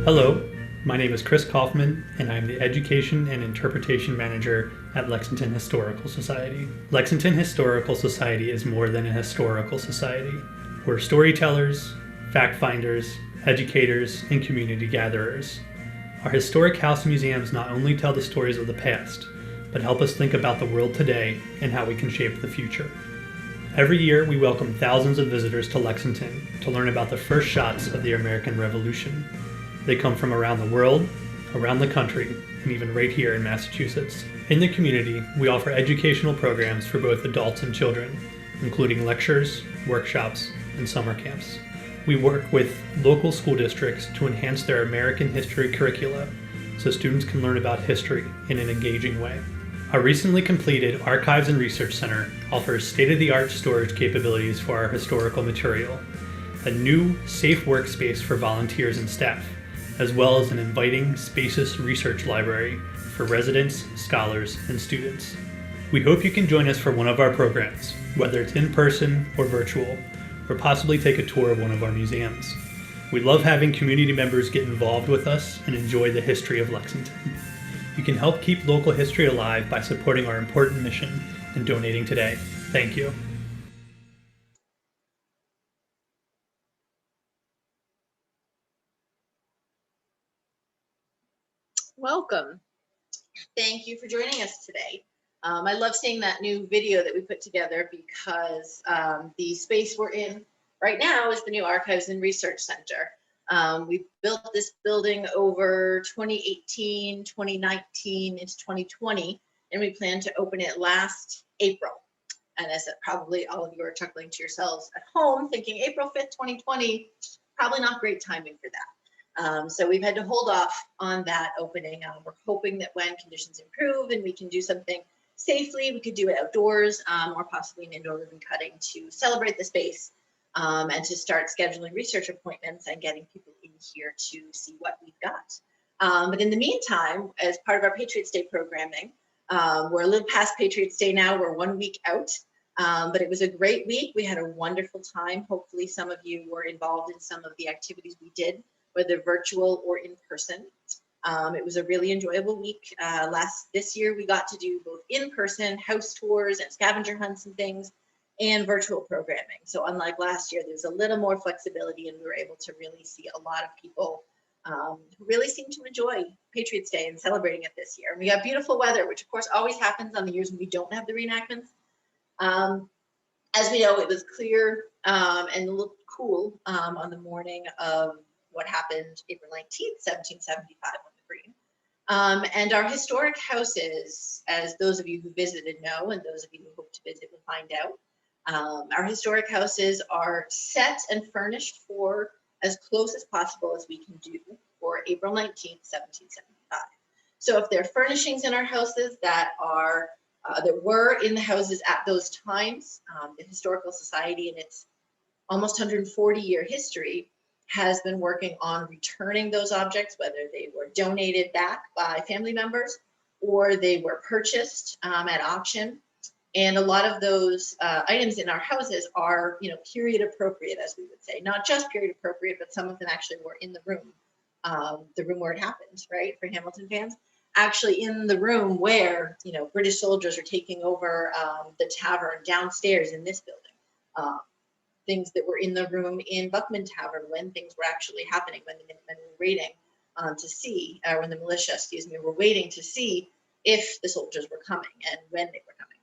Hello, my name is Chris Kaufman, and I am the Education and Interpretation Manager at Lexington Historical Society. Lexington Historical Society is more than a historical society. We're storytellers, fact finders, educators, and community gatherers. Our historic house museums not only tell the stories of the past, but help us think about the world today and how we can shape the future. Every year, we welcome thousands of visitors to Lexington to learn about the first shots of the American Revolution. They come from around the world, around the country, and even right here in Massachusetts. In the community, we offer educational programs for both adults and children, including lectures, workshops, and summer camps. We work with local school districts to enhance their American history curricula so students can learn about history in an engaging way. Our recently completed Archives and Research Center offers state-of-the-art storage capabilities for our historical material, a new, safe workspace for volunteers and staff, as well as an inviting, spacious research library for residents, scholars, and students. We hope you can join us for one of our programs, whether it's in person or virtual, or possibly take a tour of one of our museums. We love having community members get involved with us and enjoy the history of Lexington. You can help keep local history alive by supporting our important mission and donating today. Thank you. Welcome. Thank you for joining us today. I love seeing that new video that we put together because the space we're in right now is the new Archives and Research Center. We built this building over 2018, 2019 into 2020, and we plan to open it last April. And as probably all of you are chuckling to yourselves at home, thinking April 5th, 2020, probably not great timing for that. So we've had to hold off on that opening. We're hoping that when conditions improve and we can do something safely, we could do it outdoors or possibly an indoor ribbon cutting to celebrate the space and to start scheduling research appointments and getting people in here to see what we've got. But in the meantime, as part of our Patriots Day programming, we're a little past Patriots Day now. We're 1 week out, but it was a great week. We had a wonderful time. Hopefully some of you were involved in some of the activities we did, whether virtual or in person. It was a really enjoyable week. This year we got to do both in-person house tours and scavenger hunts and things, and virtual programming. So unlike last year, there's a little more flexibility, and we were able to really see a lot of people who really seem to enjoy Patriots Day and celebrating it this year. And we got beautiful weather, which of course always happens on the years when we don't have the reenactments. As we know, it was clear and looked cool on the morning of what happened April 19th, 1775 on the Green. And our historic houses, as those of you who visited know, and those of you who hope to visit will find out, our historic houses are set and furnished for as close as possible as we can do for April 19th, 1775. So if there are furnishings in our houses that were in the houses at those times, the Historical Society in its almost 140-year history has been working on returning those objects, whether they were donated back by family members or they were purchased at auction. And a lot of those items in our houses are, period appropriate, as we would say. Not just period appropriate, but some of them actually were in the room where it happened, right? For Hamilton fans, actually in the room where, British soldiers are taking over the tavern downstairs in this building. Things that were in the room in Buckman Tavern when things were actually happening, when the Minutemen were waiting to see, or when the militia, were waiting to see if the soldiers were coming and when they were coming.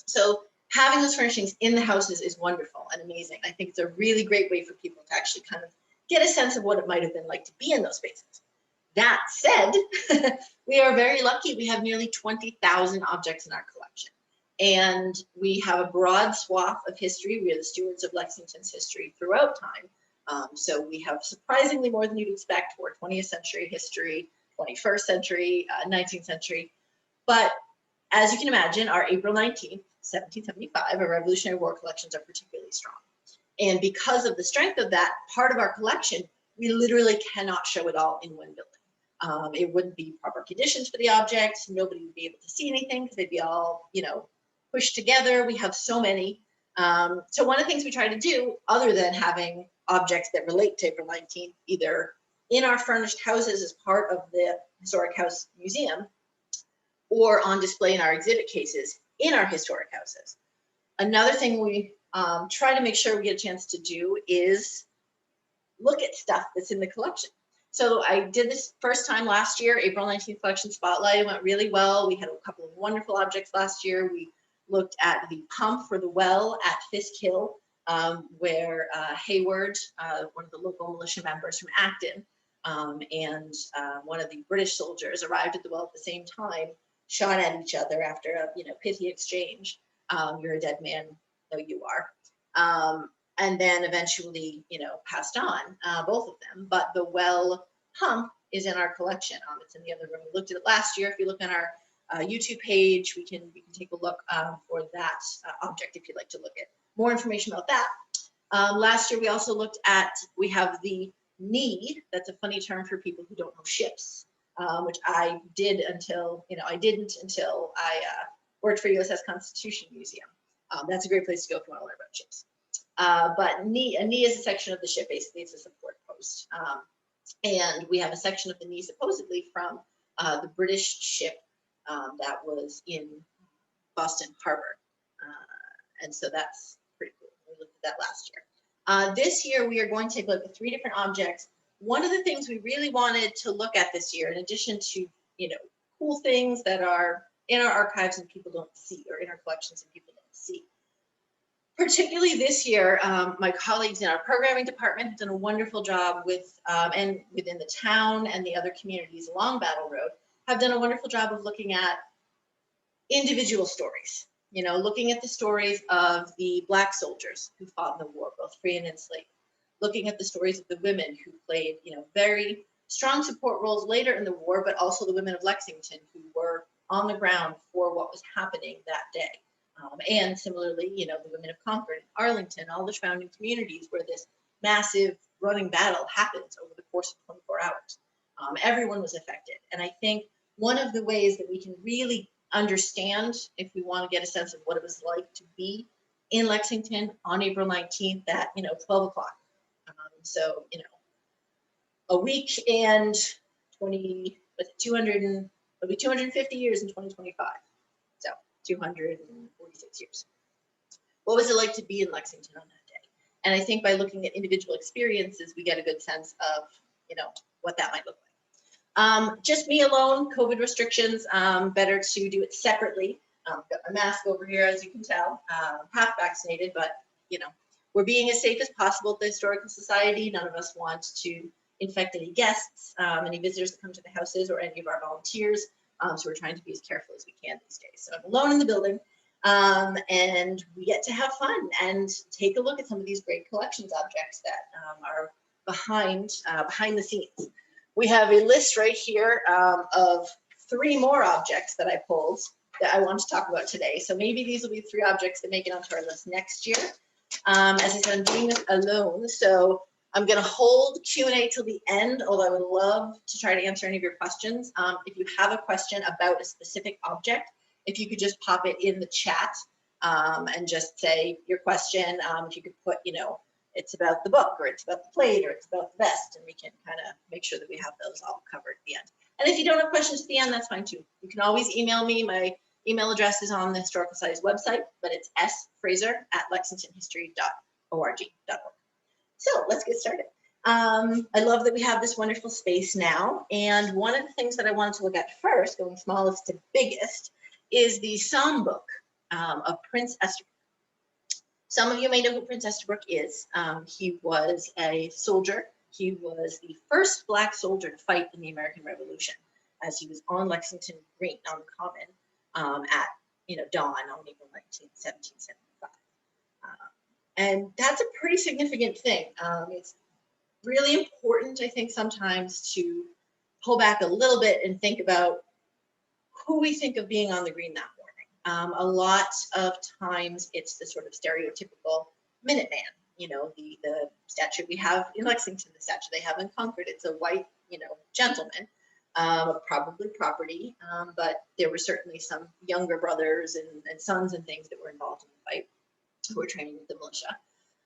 So having those furnishings in the houses is wonderful and amazing. I think it's a really great way for people to actually kind of get a sense of what it might have been like to be in those spaces. That said, we are very lucky. We have nearly 20,000 objects in our collection. And we have a broad swath of history. We are the stewards of Lexington's history throughout time. So we have surprisingly more than you'd expect for 20th century history, 21st century, 19th century. But as you can imagine, our April 19th, 1775, our Revolutionary War collections are particularly strong. And because of the strength of that part of our collection, we literally cannot show it all in one building. It wouldn't be proper conditions for the objects. Nobody would be able to see anything because they'd be all, pushed together. We have so many. So one of the things we try to do, other than having objects that relate to April 19th, either in our furnished houses as part of the Historic House Museum or on display in our exhibit cases in our historic houses. Another thing we try to make sure we get a chance to do is look at stuff that's in the collection. So I did this first time last year, April 19th Collection Spotlight. It went really well. We had a couple of wonderful objects last year. We looked at the pump for the well at Fisk Hill, where Hayward, one of the local militia members from Acton, and one of the British soldiers arrived at the well at the same time, shot at each other after a pithy exchange. You're a dead man, though you are. And then eventually, passed on, both of them. But the well pump is in our collection. It's in the other room. We looked at it last year. If you look on our YouTube page, we can take a look for that object if you'd like to look at more information about that. Last year, we also looked at, we have the knee. That's a funny term for people who don't know ships, which I did until, I didn't until I worked for USS Constitution Museum. That's a great place to go if you want to learn about ships. But a knee is a section of the ship. Basically, it's a support post. And we have a section of the knee supposedly from the British ship that was in Boston Harbor. And so that's pretty cool. We looked at that last year. This year, we are going to take a look at 3 different objects. One of the things we really wanted to look at this year, in addition to, cool things that are in our archives and people don't see, or in our collections and people don't see. Particularly this year, my colleagues in our programming department have done a wonderful job with, and within the town and the other communities along Battle Road, have done a wonderful job of looking at individual stories, looking at the stories of the Black soldiers who fought in the war, both free and enslaved, looking at the stories of the women who played, very strong support roles later in the war, but also the women of Lexington who were on the ground for what was happening that day. And similarly, the women of Concord, Arlington, all the surrounding communities where this massive running battle happens over the course of 24 hours. Everyone was affected. And I think one of the ways that we can really understand, if we want to get a sense of what it was like to be in Lexington on April 19th at, 12 o'clock. So, a week and 250 years in 2025. So 246 years. What was it like to be in Lexington on that day? And I think by looking at individual experiences, we get a good sense of, what that might look like. Just me alone, COVID restrictions, better to do it separately. Got my mask over here, as you can tell, half vaccinated, but, we're being as safe as possible at the Historical Society. None of us want to infect any guests, any visitors that come to the houses, or any of our volunteers. So we're trying to be as careful as we can these days. So I'm alone in the building, and we get to have fun and take a look at some of these great collections objects that are behind the scenes. We have a list right here of 3 more objects that I pulled that I want to talk about today. So maybe these will be 3 objects that make it onto our list next year. As I said, I'm doing this alone, so I'm going to hold Q&A till the end, although I would love to try to answer any of your questions. If you have a question about a specific object, if you could just pop it in the chat and just say your question. If you could put, it's about the book, or it's about the plate, or it's about the vest, and we can kind of make sure that we have those all covered at the end. And if you don't have questions at the end, that's fine too. You can always email me. My email address is on the Historical Society's website, but it's sfraser@lexingtonhistory.org. So let's get started. I love that we have this wonderful space now. And one of the things that I wanted to look at first, going smallest to biggest, is the Songbook of Prince Estabrook. Some of you may know who Prince Estabrook is. He was a soldier. He was the first Black soldier to fight in the American Revolution, as he was on Lexington Green on the Common at dawn on April 19th, 1775. And that's a pretty significant thing. It's really important, I think, sometimes to pull back a little bit and think about who we think of being on the green that morning. A lot of times it's the sort of stereotypical Minuteman, the statue we have in Lexington, the statue they have in Concord. It's a white, gentleman, probably property, but there were certainly some younger brothers and sons and things that were involved in the fight, who were training with the militia.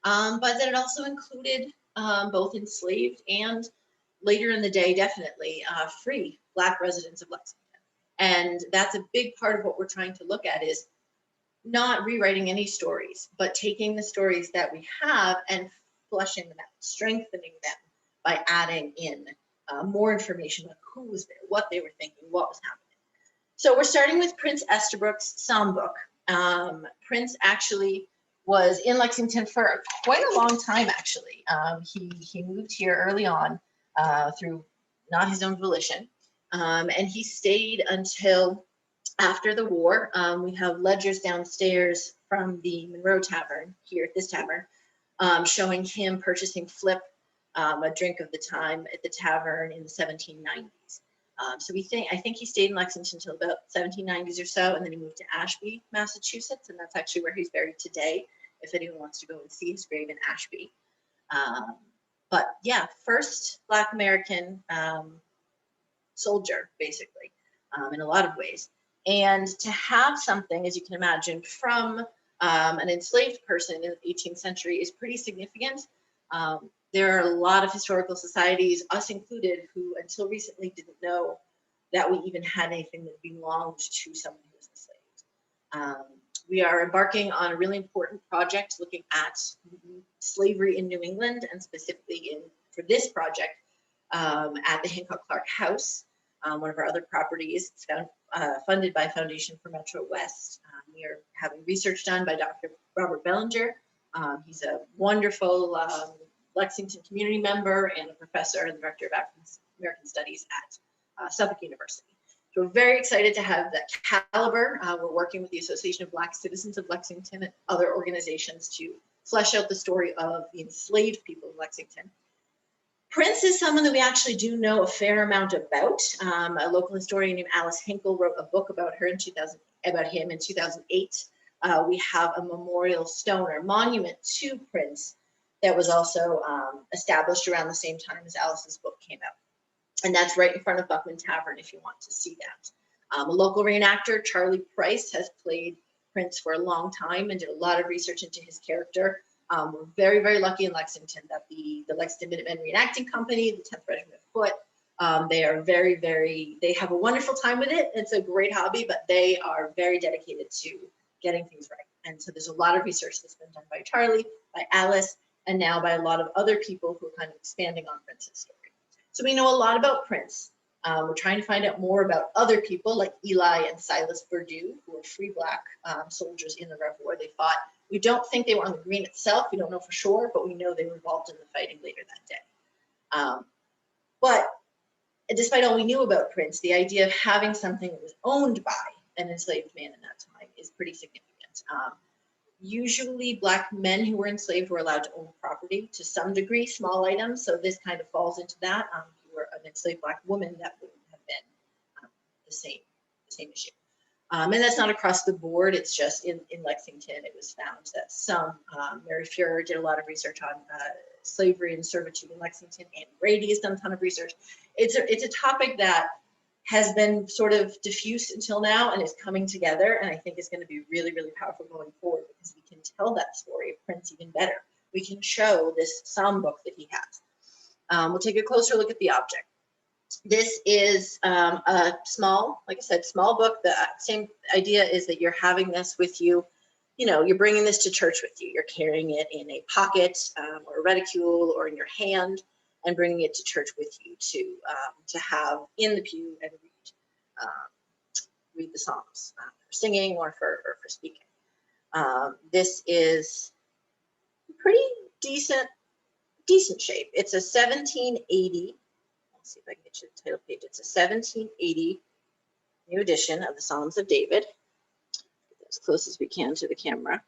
But then it also included both enslaved and later in the day, definitely free Black residents of Lexington. And that's a big part of what we're trying to look at, is not rewriting any stories, but taking the stories that we have and fleshing them out, strengthening them by adding in more information on who was there, what they were thinking, what was happening. So we're starting with Prince Estabrook's Songbook. Prince actually was in Lexington for quite a long time, actually. He moved here early on through not his own volition, and he stayed until after the war. We have ledgers downstairs from the Monroe Tavern here at this tavern, showing him purchasing flip, a drink of the time at the tavern in the 1790s. So I think he stayed in Lexington until about 1790s or so, and then he moved to Ashby, Massachusetts, and that's actually where he's buried today, if anyone wants to go and see his grave in Ashby. But yeah, first Black American soldier, basically, in a lot of ways. And to have something, as you can imagine, from an enslaved person in the 18th century is pretty significant. There are a lot of historical societies, us included, who until recently didn't know that we even had anything that belonged to someone who was enslaved. We are embarking on a really important project looking at slavery in New England, and specifically for this project at the Hancock Clark House, one of our other properties. It's funded by Foundation for Metro West. We are having research done by Dr. Robert Bellinger. He's a wonderful Lexington community member and a professor and the director of African American Studies at Suffolk University. So we're very excited to have that caliber. We're working with the Association of Black Citizens of Lexington and other organizations to flesh out the story of the enslaved people of Lexington. Prince is someone that we actually do know a fair amount about. A local historian named Alice Hinkle wrote a book about him in 2008. We have a memorial stone or monument to Prince that was also established around the same time as Alice's book came out. And that's right in front of Buckman Tavern if you want to see that. A local reenactor, Charlie Price, has played Prince for a long time and did a lot of research into his character. We're very, very lucky in Lexington that the Lexington Minutemen Reenacting Company, the 10th Regiment of Foot, they are they have a wonderful time with it. It's a great hobby, but they are very dedicated to getting things right. And so there's a lot of research that's been done by Charlie, by Alice, and now by a lot of other people who are kind of expanding on Prince's story. So we know a lot about Prince. We're trying to find out more about other people like Eli and Silas Perdue, who were free Black soldiers in the Rev War. They fought. We don't think they were on the green itself. We don't know for sure, but we know they were involved in the fighting later that day. But despite all we knew about Prince, the idea of having something that was owned by an enslaved man in that time is pretty significant. Usually Black men who were enslaved were allowed to own property to some degree, small items. So this kind of falls into that. If you were an enslaved Black woman, that wouldn't have been the same issue. And that's not across the board. It's just in Lexington, it was found that some, Mary Fuhrer did a lot of research on slavery and servitude in Lexington, and Brady has done a ton of research. It's a topic that has been sort of diffuse until now and is coming together, and I think is going to be really, really powerful going forward because we can tell that story of Prince even better. We can show this Songbook that he has. We'll take a closer look at the object. This is a small, like I said, small book. The same idea is that you're having this with you. You know, you're bringing this to church with you. You're carrying it in a pocket or a reticule or in your hand, and bringing it to church with you to have in the pew and read the Psalms for singing or for speaking. This is pretty decent shape. It's a 1780. Let's see if I can get you the title page. It's a 1780 new edition of the Psalms of David. Get as close as we can to the camera.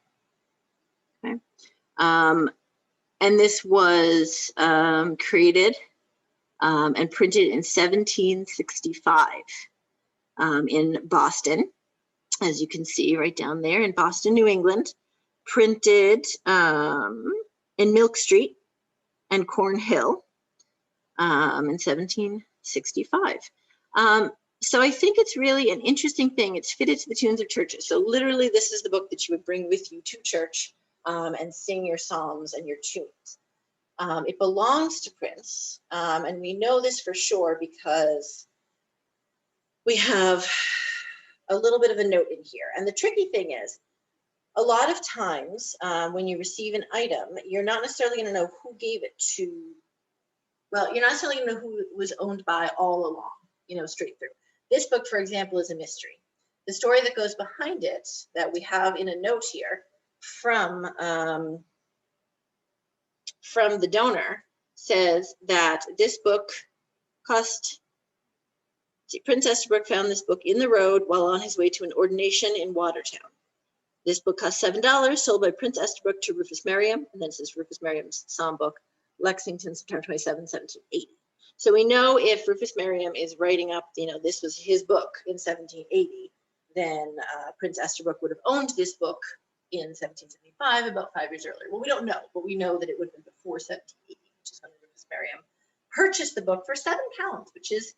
Okay. And this was created and printed in 1765 in Boston, as you can see right down there in Boston, New England. Printed in Milk Street and Cornhill in 1765. So I think it's really an interesting thing. It's fitted to the tunes of churches. So literally, this is the book that you would bring with you to church and sing your psalms and your tunes. It belongs to Prince, and we know this for sure because we have a little bit of a note in here. And the tricky thing is, a lot of times when you receive an item, you're not necessarily going to know who gave it to, well, you're not necessarily going to know who it was owned by all along, straight through. This book, for example, is a mystery. The story that goes behind it that we have in a note here from the donor says that this book cost, Prince Estabrook found this book in the road while on his way to an ordination in Watertown. This book cost $7, sold by Prince Estabrook to Rufus Merriam, and then it says Rufus Merriam's Songbook, Lexington, September 27, 1780. So we know if Rufus Merriam is writing up, this was his book in 1780, then Prince Estabrook would have owned this book in 1775, about 5 years earlier. Well, we don't know, but we know that it would have been before 1780, which is when Rufus Merriam purchased the book for £7, which is,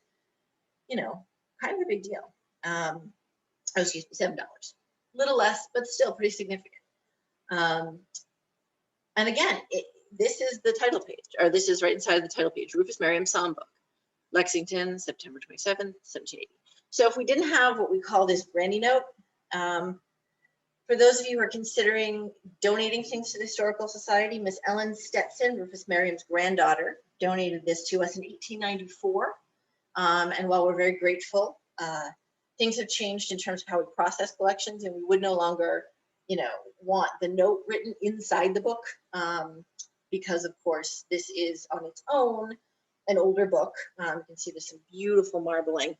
kind of a big deal. Excuse me, $7. Little less, but still pretty significant. And again, this is the title page, or this is right inside of the title page, Rufus Merriam Songbook, Lexington, September 27, 1780. So if we didn't have what we call this brandy note, for those of you who are considering donating things to the Historical Society, Miss Ellen Stetson, Rufus Merriam's granddaughter, donated this to us in 1894. And while we're very grateful, things have changed in terms of how we process collections, and we would no longer, want the note written inside the book because, of course, this is on its own an older book. You can see there's some beautiful marbling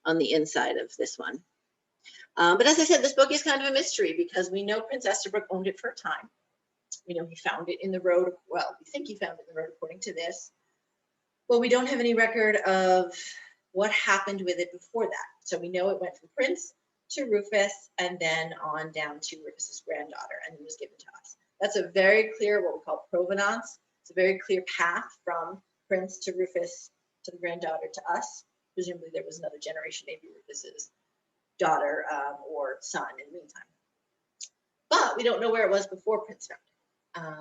on the inside of this one. But as I said, this book is kind of a mystery because we know Prince Estabrook owned it for a time. We know he found it in the road. Well, we think he found it in the road according to this. Well, we don't have any record of what happened with it before that. So we know it went from Prince to Rufus and then on down to Rufus's granddaughter, and it was given to us. That's a very clear, what we call provenance. It's a very clear path from Prince to Rufus to the granddaughter to us. Presumably there was another generation, maybe Rufus's daughter or son in the meantime. But we don't know where it was before Prince found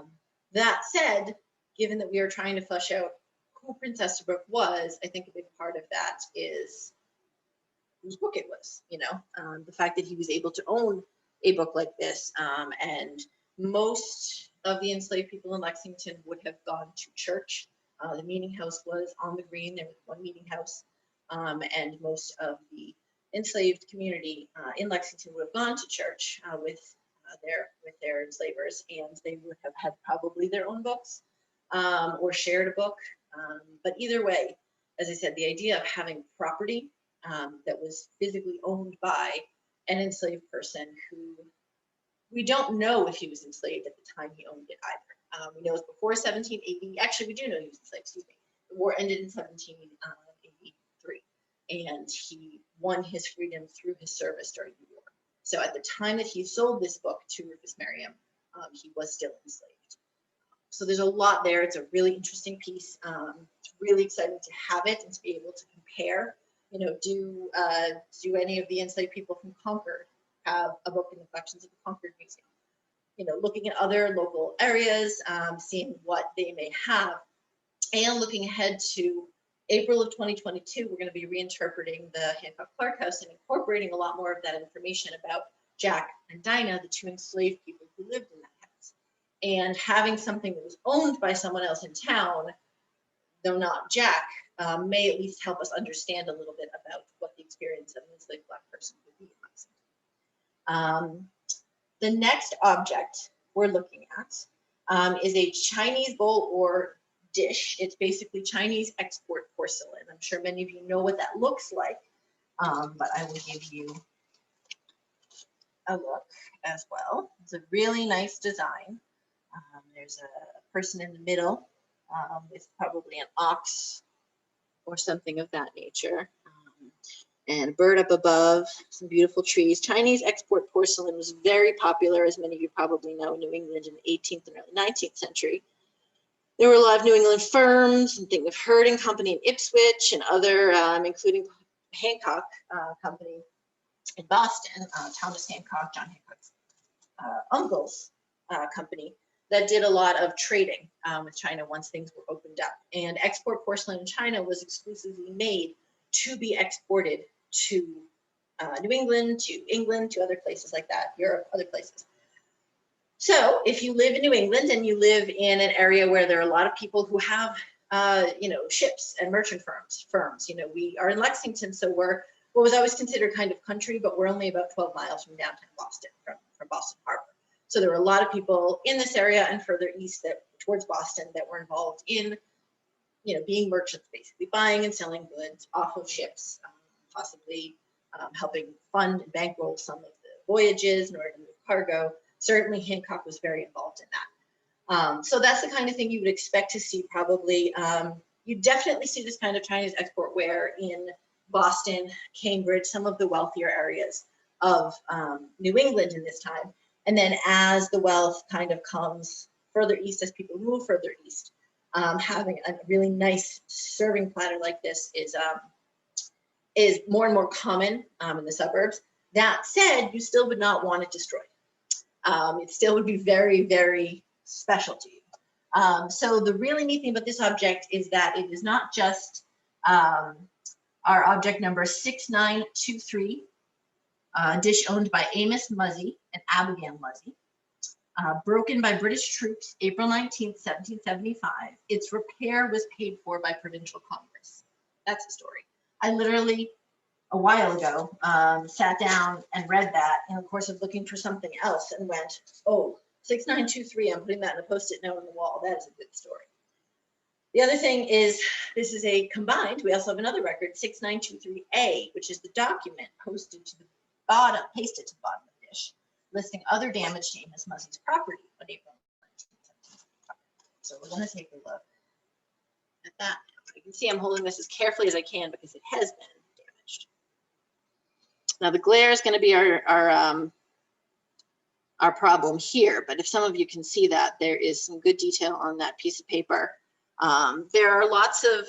it. That said, given that we are trying to flesh out who Prince Estabrook was, I think a big part of that is whose book it was, the fact that he was able to own a book like this. And most of the enslaved people in Lexington would have gone to church. The meeting house was on the green. There was one meeting house. And most of the enslaved community in Lexington would have gone to church with their enslavers, and they would have had probably their own books or shared a book. But either way, as I said, the idea of having property that was physically owned by an enslaved person who we don't know if he was enslaved at the time he owned it either. We know it was before 1780. Actually, we do know he was enslaved, excuse me. The war ended in 1783, and he won his freedom through his service during the war. So at the time that he sold this book to Rufus Merriam, he was still enslaved. So there's a lot there. It's a really interesting piece. It's really exciting to have it and to be able to compare. Do any of the enslaved people from Concord have a book in the collections of the Concord Museum? Looking at other local areas, seeing what they may have, and looking ahead to April of 2022, we're going to be reinterpreting the Hancock Clark House and incorporating a lot more of that information about Jack and Dinah, the two enslaved people who lived in that house. And having something that was owned by someone else in town, though not Jack, may at least help us understand a little bit about what the experience of an enslaved Black person would be in Lexington. The next object we're looking at is a Chinese bowl or dish. It's basically Chinese export porcelain. I'm sure many of you know what that looks like, but I will give you a look as well. It's a really nice design. There's a person in the middle with probably an ox or something of that nature. And a bird up above, some beautiful trees. Chinese export porcelain was very popular, as many of you probably know, in New England in the 18th and early 19th century. There were a lot of New England firms, and think of Hurd and Company in Ipswich and other, including Hancock Company in Boston, Thomas Hancock, John Hancock's uncle's company, that did a lot of trading with China once things were opened up. And export porcelain in China was exclusively made to be exported to New England, to other places like that, Europe, other places. So if you live in New England and you live in an area where there are a lot of people who have, ships and merchant firms, we are in Lexington, so we're what was always considered kind of country, but we're only about 12 miles from downtown Boston, from Boston Harbor. So there were a lot of people in this area and further east towards Boston that were involved in, being merchants, basically buying and selling goods off of ships, possibly helping fund and bankroll some of the voyages in order to move cargo. Certainly Hancock was very involved in that. So that's the kind of thing you would expect to see probably. You definitely see this kind of Chinese export ware in Boston, Cambridge, some of the wealthier areas of New England in this time. And then as the wealth kind of comes further east, as people move further east, having a really nice serving platter like this is more and more common in the suburbs. That said, you still would not want it destroyed. It still would be very, very special to you. So the really neat thing about this object is that it is not just our object number 6923, dish owned by Amos Muzzy and Abigail Muzzy, broken by British troops April 19th, 1775. Its repair was paid for by provincial Congress. That's the story. I literally, a while ago, sat down and read that in the course of looking for something else and went, oh, 6923, I'm putting that in a Post-it note on the wall. That is a good story. The other thing is, this is a combined, we also have another record, 6923A, which is the document pasted to the bottom of the dish, listing other damage to Amos Muzzy's property on April 1975. So we're going to take a look at that. You can see I'm holding this as carefully as I can because it has been damaged. Now the glare is going to be our problem here, but if some of you can see that, there is some good detail on that piece of paper. There are lots of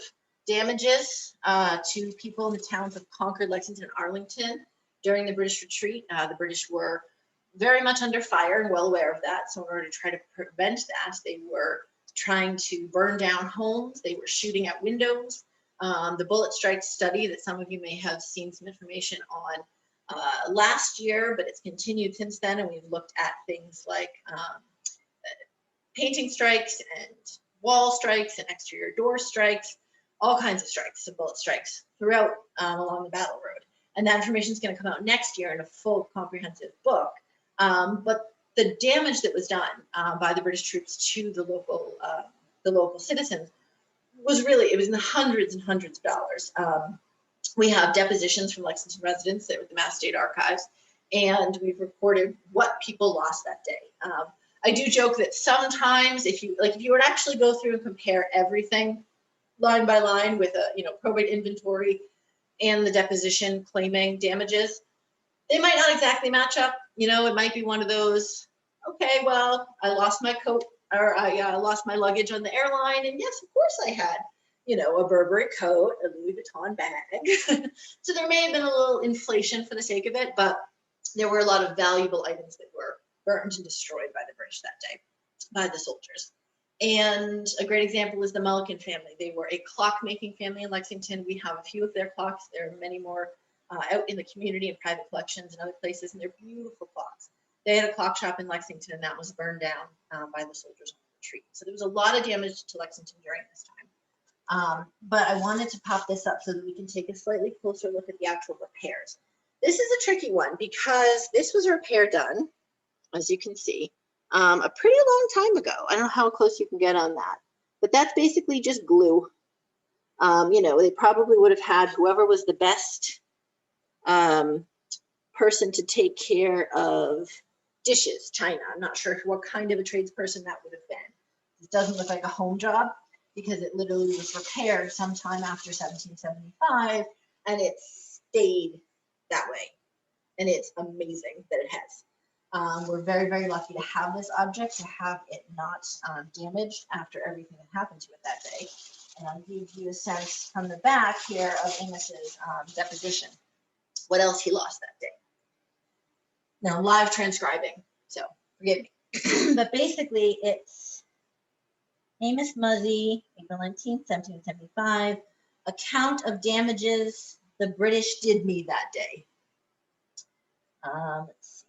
damages to people in the towns of Concord, Lexington, and Arlington during the British retreat. The British were very much under fire and well aware of that. So in order to try to prevent that, they were trying to burn down homes. They were shooting at windows. The bullet strike study that some of you may have seen some information on last year, but it's continued since then. And we've looked at things like painting strikes and wall strikes and exterior door strikes, all kinds of strikes, so bullet strikes throughout along the battle road. And that information is going to come out next year in a full comprehensive book. But the damage that was done by the British troops to the local citizens was really, it was in the hundreds and hundreds of dollars. We have depositions from Lexington residents that were at the Mass State Archives, and we've recorded what people lost that day. I do joke that sometimes if you were to actually go through and compare everything line by line with a probate inventory and the deposition claiming damages, they might not exactly match up. It might be one of those, okay, well, I lost my coat or I lost my luggage on the airline, and yes, of course I had a Burberry coat, a Louis Vuitton bag. So there may have been a little inflation for the sake of it, but there were a lot of valuable items that were burned and destroyed by the British that day, by the soldiers. And a great example is the Mulligan family. They were a clock-making family in Lexington. We have a few of their clocks. There are many more out in the community and private collections and other places, and they're beautiful clocks. They had a clock shop in Lexington, and that was burned down by the soldiers on the retreat. So there was a lot of damage to Lexington during this time. But I wanted to pop this up so that we can take a slightly closer look at the actual repairs. This is a tricky one because this was a repair done, as you can see, a pretty long time ago. I don't know how close you can get on that, but that's basically just glue. They probably would have had whoever was the best person to take care of dishes, china. I'm not sure what kind of a tradesperson that would have been. It doesn't look like a home job because it literally was repaired sometime after 1775, and it stayed that way. And it's amazing that it has. We're very, very lucky to have this object, to have it not damaged after everything that happened to it that day. And I'll give you a sense from the back here of Amos's deposition, what else he lost that day. Now, live transcribing, so forgive me. But basically, it's Amos Muzzy, April 19th, 1775, account of damages the British did me that day. Let's see.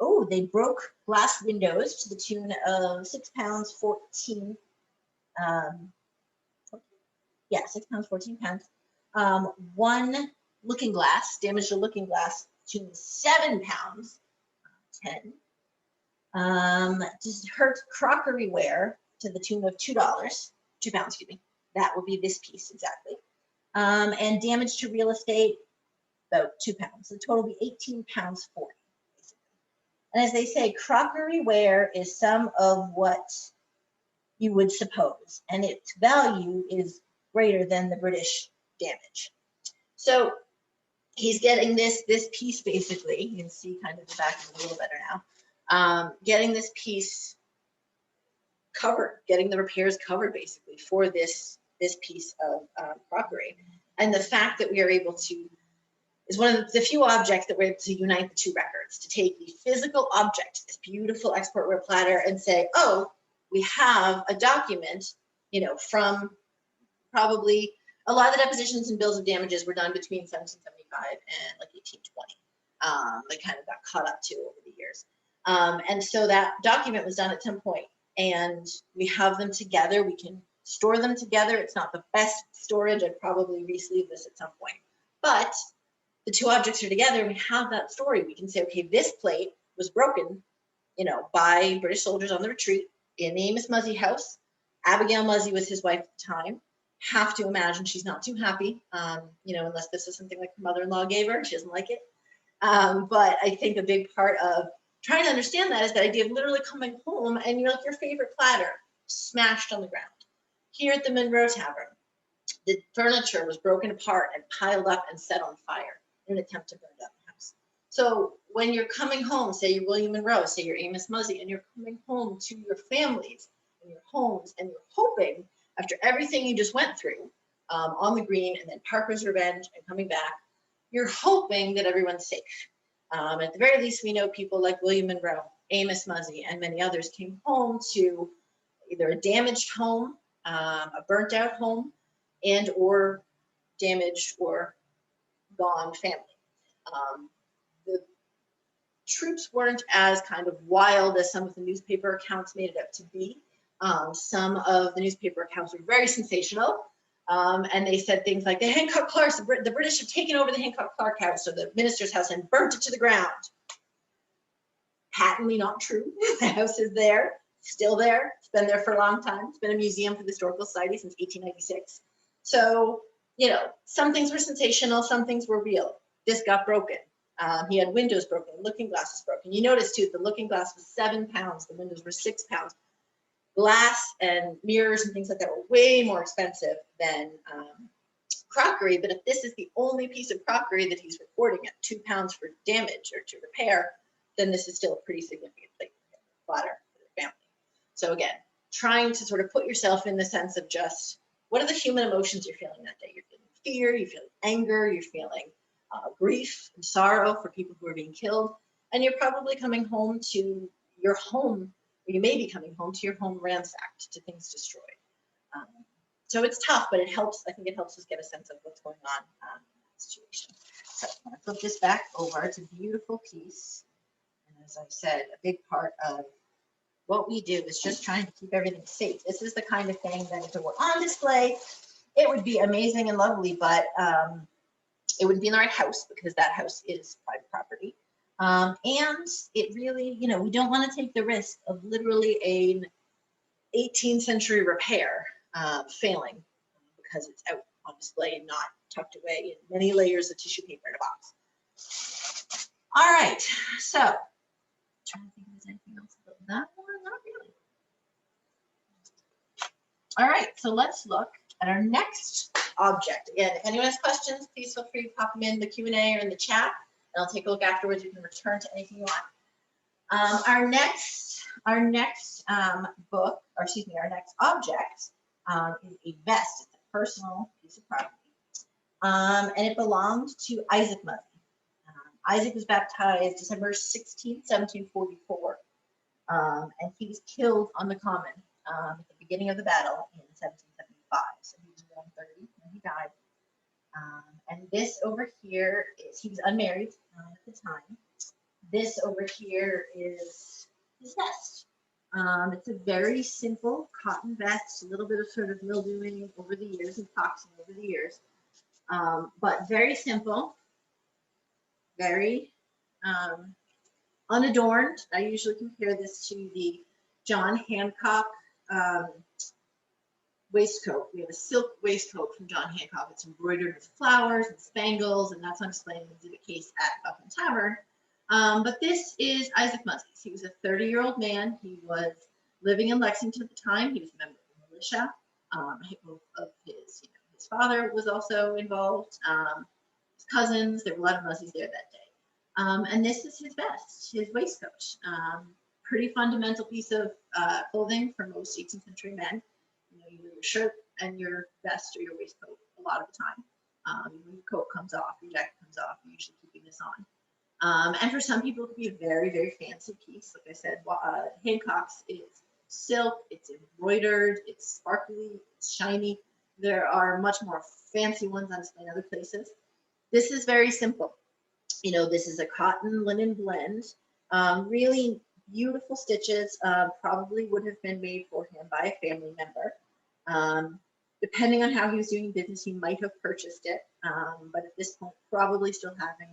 Oh, they broke glass windows to the tune of £6 14. Yeah, £6 14. One looking glass damaged a looking glass to £7 10. Just hurt crockeryware to the tune of $2, £2, excuse me. That would be this piece exactly. And damage to real estate about £2. So the total would be £18 40. And as they say, crockeryware is some of what you would suppose, and its value is greater than the British damage. So he's getting this piece basically. You can see kind of the back of it a little better now. Getting this piece covered, getting the repairs covered basically for this piece of crockery. And the fact that we are able to is one of the few objects that we're able to unite the two records, to take the physical object, this beautiful exportware platter, and say, oh, we have a document, you know, from probably a lot of the depositions and bills of damages were done between 1775 and like 1820. They kind of got caught up to over the years. And so that document was done at some point, and we have them together. We can store them together. It's not the best storage. I'd probably re-sleeve this at some point. But the two objects are together, and we have that story. We can say, okay, this plate was broken, you know, by British soldiers on the retreat in the Amos Muzzy house. Abigail Muzzy was his wife at the time. Have to imagine she's not too happy, you know, unless this is something like her mother-in-law gave her. She doesn't like it. But I think a big part of trying to understand that is that idea of literally coming home and you're like your favorite platter smashed on the ground. Here at the Monroe Tavern, the furniture was broken apart and piled up and set on fire in an attempt to burn down the house. So when you're coming home, say you're William Monroe, say you're Amos Muzzy, and you're coming home to your families and your homes, and you're hoping, after everything you just went through on the green and then Parker's Revenge and coming back, you're hoping that everyone's safe. At the very least, we know people like William Monroe, Amos Muzzy, and many others came home to either a damaged home, a burnt out home, and or damaged or gone family. The troops weren't as kind of wild as some of the newspaper accounts made it out to be. Some of the newspaper accounts were very sensational, and they said things like, the Hancock Clarks, the British have taken over the Hancock Clark house, or the minister's house, and burnt it to the ground. Patently not true. The house is there, still there. It's been there for a long time. It's been a museum for the Historical Society since 1896. So, you know, some things were sensational, some things were real. This got broken. He had windows broken, looking glasses broken. You notice too, the looking glass was £7, the windows were £6. Glass and mirrors and things like that were way more expensive than crockery. But if this is the only piece of crockery that he's reporting at £2 for damage or to repair, then this is still a pretty significant plate platter for the family. So again, trying to sort of put yourself in the sense of just, what are the human emotions you're feeling that day? You're feeling fear, you're feeling anger, you're feeling grief and sorrow for people who are being killed. And you're probably coming home to your home, or you may be coming home to your home ransacked, to things destroyed. So it's tough, but it helps. I think it helps us get a sense of what's going on in that situation. So I'm going to flip this back over. It's a beautiful piece. And as I said, a big part of what we do is just trying to keep everything safe. This is the kind of thing that if it were on display, it would be amazing and lovely, but it wouldn't be in the right house because that house is private property. And it really, you know, we don't want to take the risk of literally an 18th century repair failing because it's out on display and not tucked away in many layers of tissue paper in a box. All right, so trying to think if there's anything else about that one. Not really. All right, so let's look at our next object. Again, if anyone has questions, please feel free to pop them in the Q&A or in the chat, and I'll take a look afterwards. You can return to anything you want. Our next book, or excuse me, our next object is a vest. It's a personal piece of property, and it belonged to Isaac Muzzy. Isaac was baptized December 16th, 1744. And he was killed on the common at the beginning of the battle in 1775. So he was around 30 when he died. And this over here is, he was unmarried at the time. This over here is his vest. It's a very simple cotton vest, a little bit of sort of mildewing over the years and toxin over the years, but very simple, very unadorned. I usually compare this to the John Hancock waistcoat. We have a silk waistcoat from John Hancock. It's embroidered with flowers and spangles, and that's on display in the exhibit case at Buckham Tavern. But this is Isaac Muzzies. He was a 30-year-old man. He was living in Lexington at the time. He was a member of the militia. Of his, his father was also involved. His cousins. There were a lot of Muzzies there that day. And this is his vest, his waistcoat. Pretty fundamental piece of clothing for most 18th century men. You wear your shirt and your vest or your waistcoat a lot of the time. When your coat comes off, your jacket comes off, you're usually keeping this on. And for some people, it could be a very, very fancy piece. Like I said, Hancock's is silk, it's embroidered, it's sparkly, it's shiny. There are much more fancy ones on display in other places. This is very simple. This is a cotton linen blend. Really beautiful stitches, probably would have been made for him by a family member. Depending on how he was doing business, he might have purchased it. But at this point, probably still having,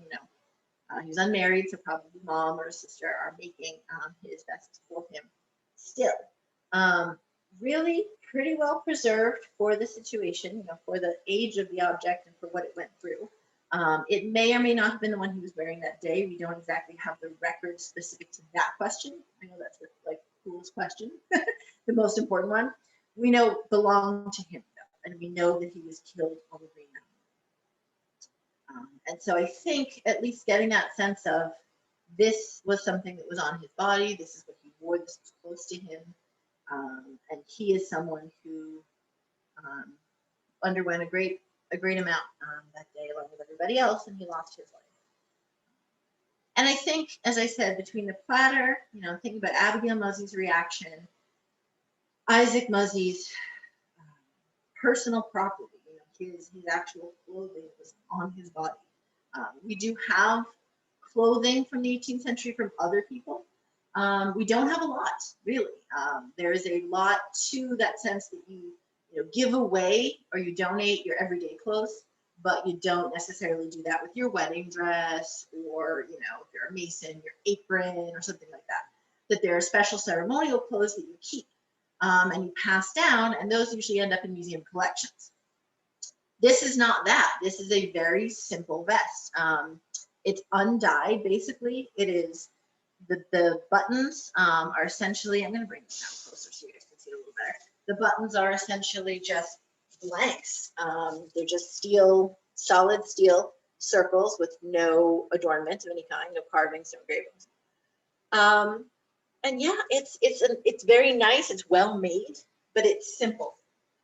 he was unmarried, so probably mom or sister are making his vest for him still. Really pretty well preserved for the situation, for the age of the object and for what it went through. It may or may not have been the one he was wearing that day. We don't exactly have the record specific to that question. I know that's the coolest question, the most important one. We know it belonged to him, though, and we know that he was killed on the Green Mountain. And so I think at least getting that sense of this was something that was on his body, this is what he wore, this was close to him, and he is someone who underwent a great amount that day along with everybody else, and he lost his life. And I think, as I said, between the platter, thinking about Abigail Muzzie's reaction, Isaac Muzzie's personal property, his actual clothing was on his body. We do have clothing from the 18th century from other people. We don't have a lot, really. There is a lot to that sense that you give away or you donate your everyday clothes, but you don't necessarily do that with your wedding dress or, if you're a mason, your apron or something like that. That there are special ceremonial clothes that you keep and you pass down, and those usually end up in museum collections. This is not that. This is a very simple vest. It's undyed, basically. It is, the buttons are essentially, I'm going to bring this down closer so you guys can see it a little better. The buttons are essentially just blanks. They're just solid steel circles with no adornment of any kind, no carvings, no engravings. And yeah, it's very nice. It's well made, but it's simple.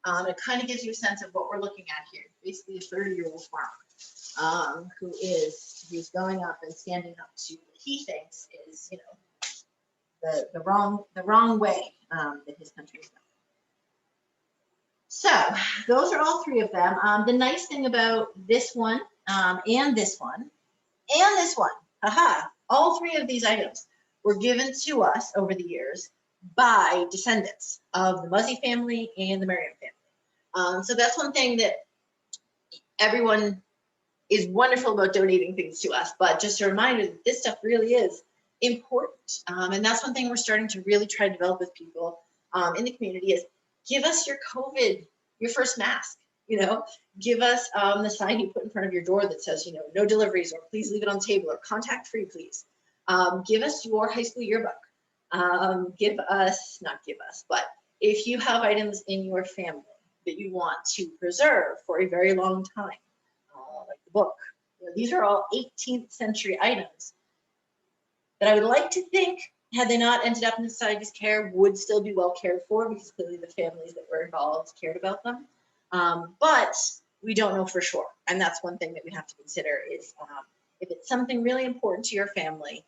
It kind of gives you a sense of what we're looking at here. Basically, a 30-year-old farmer who's going up and standing up to what he thinks is, the wrong way that his country is going. So those are all three of them. The nice thing about this one and this one and this one, all three of these items were given to us over the years by descendants of the Muzzie family and the Merriam family. So that's one thing that everyone is wonderful about donating things to us, but just a reminder that this stuff really is important. And that's one thing we're starting to really try to develop with people in the community is give us your COVID, your first mask, give us the sign you put in front of your door that says, no deliveries, or please leave it on the table, or contact free, please. Give us your high school yearbook. Not give us, but if you have items in your family that you want to preserve for a very long time, like the book, these are all 18th century items that I would like to think, had they not ended up in the society's care, would still be well cared for, because clearly the families that were involved cared about them. But we don't know for sure. And that's one thing that we have to consider is If it's something really important to your family,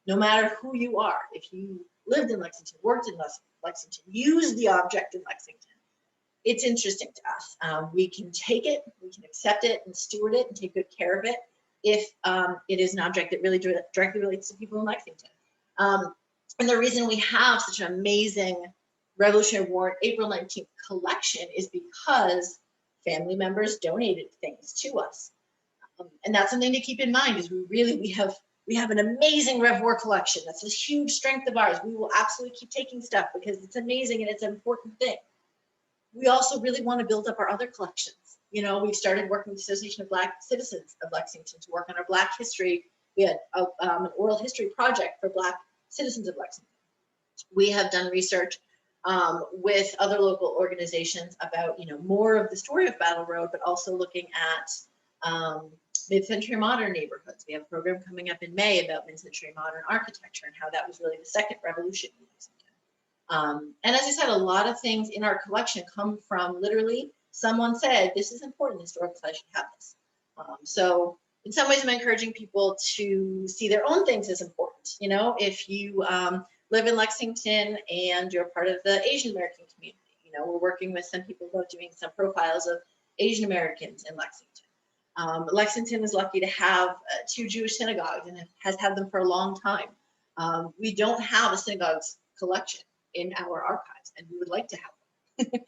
no matter who you are, if you lived in Lexington, worked in Lexington, used the object in Lexington, it's interesting to us. We can take it, we can accept it and steward it and take good care of it if it is an object that really directly relates to people in Lexington. And the reason we have such an amazing Revolutionary War April 19th collection is because family members donated things to us. And that's something to keep in mind is we have an amazing Rev War collection. That's a huge strength of ours. We will absolutely keep taking stuff because it's amazing and it's an important thing. We also really want to build up our other collections. You know, we've started working with the Association of Black Citizens of Lexington to work on our Black history. We had an oral history project for Black citizens of Lexington. We have done research with other local organizations about, you know, more of the story of Battle Road, but also looking at mid-century modern neighborhoods. We have a program coming up in May about mid-century modern architecture and how that was really the second revolution in Lexington. And as I said, a lot of things in our collection come from literally someone said, this is important, the Historical Society should have this. So in some ways I'm encouraging people to see their own things as important. You know, if you live in Lexington and you're part of the Asian American community, you know, we're working with some people who are doing some profiles of Asian Americans in Lexington. Lexington is lucky to have 2 Jewish synagogues and it has had them for a long time. We don't have a synagogues collection in our archives and we would like to have them.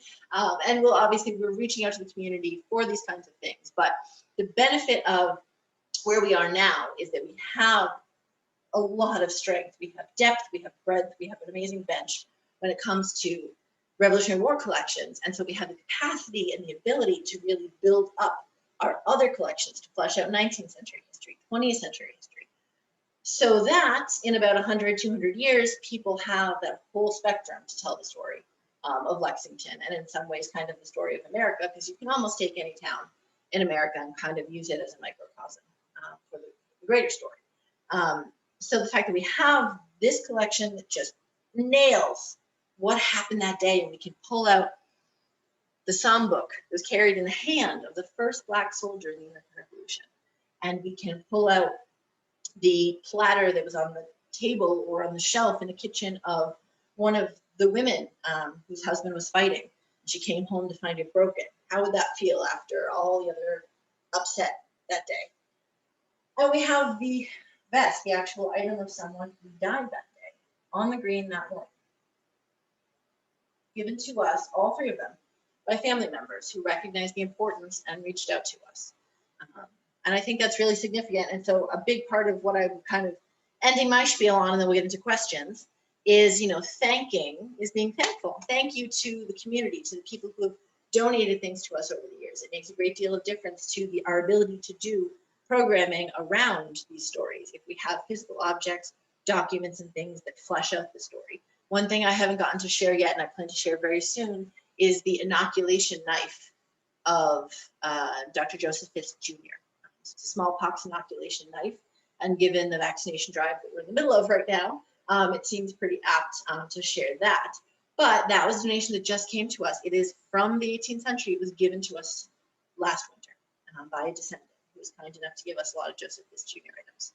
And we're reaching out to the community for these kinds of things. But the benefit of where we are now is that we have a lot of strength. We have depth, we have breadth, we have an amazing bench when it comes to Revolutionary War collections. And so we have the capacity and the ability to really build up our other collections to flesh out 19th century history, 20th century history, so that in about 100, 200 years, people have that whole spectrum to tell the story of Lexington, and in some ways kind of the story of America, because you can almost take any town in America and kind of use it as a microcosm for the greater story. So the fact that we have this collection that just nails what happened that day, and we can pull out the Songbook that was carried in the hand of the first Black soldier in the American Revolution. And we can pull out the platter that was on the table or on the shelf in the kitchen of one of the women whose husband was fighting. She came home to find it broken. How would that feel after all the other upset that day? And we have the vest, the actual item of someone who died that day on the green that morning, given to us, all 3 of them, by family members who recognized the importance and reached out to us. And I think that's really significant. And so a big part of what I'm kind of ending my spiel on, and then we'll get into questions, is, you know, being thankful. Thank you to the community, to the people who have donated things to us over the years. It makes a great deal of difference to our ability to do programming around these stories. If we have physical objects, documents, and things that flesh out the story. One thing I haven't gotten to share yet, and I plan to share very soon, is the inoculation knife of Dr. Joseph Fisk Jr. It's a smallpox inoculation knife, and given the vaccination drive that we're in the middle of right now, it seems pretty apt to share that. But that was a donation that just came to us. It is from the 18th century. It was given to us last winter by a descendant who was kind enough to give us a lot of Joseph Fisk Jr. items.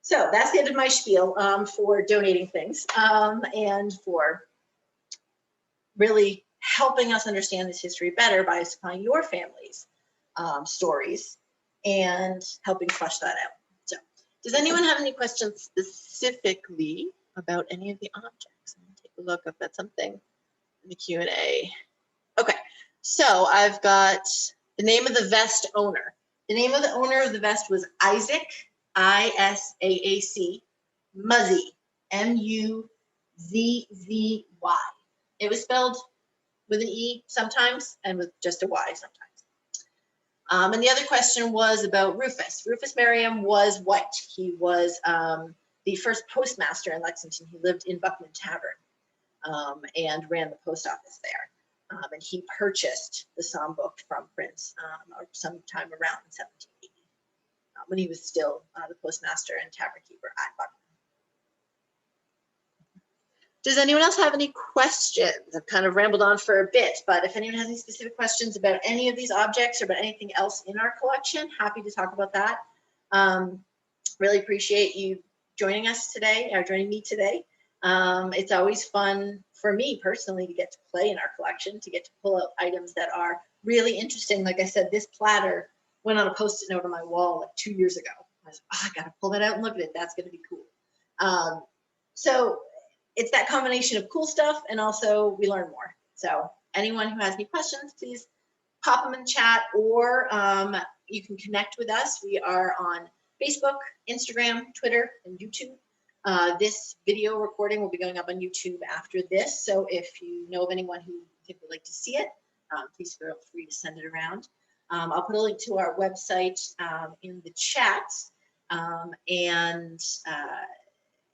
So that's the end of my spiel for donating things and for really helping us understand this history better by supplying your family's stories and helping flesh that out. So, does anyone have any questions specifically about any of the objects? I'm gonna take a look if that's something in the Q&A. Okay, so I've got the name of the vest owner. The name of the owner of the vest was Isaac, I-S-A-A-C, Muzzy, M-U-Z-Z-Y. It was spelled with an E sometimes and with just a Y sometimes. And the other question was about Rufus. Rufus Merriam was white. He was the first postmaster in Lexington. He lived in Buckman Tavern and ran the post office there. And he purchased the Songbook from Prince sometime around 1780 when he was still the postmaster and tavern keeper at Buckman. Does anyone else have any questions? I've kind of rambled on for a bit, but if anyone has any specific questions about any of these objects or about anything else in our collection, happy to talk about that. Really appreciate you joining us today, or joining me today. It's always fun for me personally to get to play in our collection, to get to pull out items that are really interesting. Like I said, this platter went on a Post-it note on my wall like 2 years ago. I was like, oh, I got to pull that out and look at it. That's going to be cool. So it's that combination of cool stuff and also we learn more. So anyone who has any questions, please pop them in chat, or you can connect with us. We are on Facebook, Instagram, Twitter, and YouTube. This video recording will be going up on YouTube after this. So if you know of anyone who would like to see it, please feel free to send it around. I'll put a link to our website in the chat, and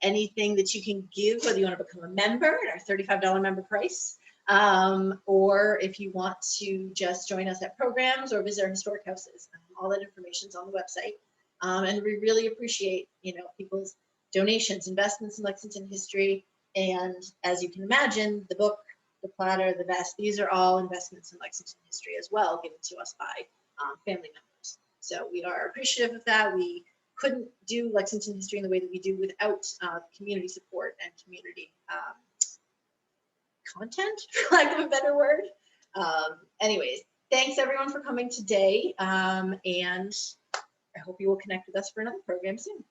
anything that you can give, whether you want to become a member at our $35 member price, or if you want to just join us at programs or visit our historic houses. All that information is on the website. And we really appreciate, people's donations, investments in Lexington history. And as you can imagine, the book, the platter, the vest, these are all investments in Lexington history as well, given to us by family members. So we are appreciative of that. We couldn't do Lexington history in the way that we do without community support and community content, for lack of a better word. Anyways, thanks everyone for coming today. And I hope you will connect with us for another program soon.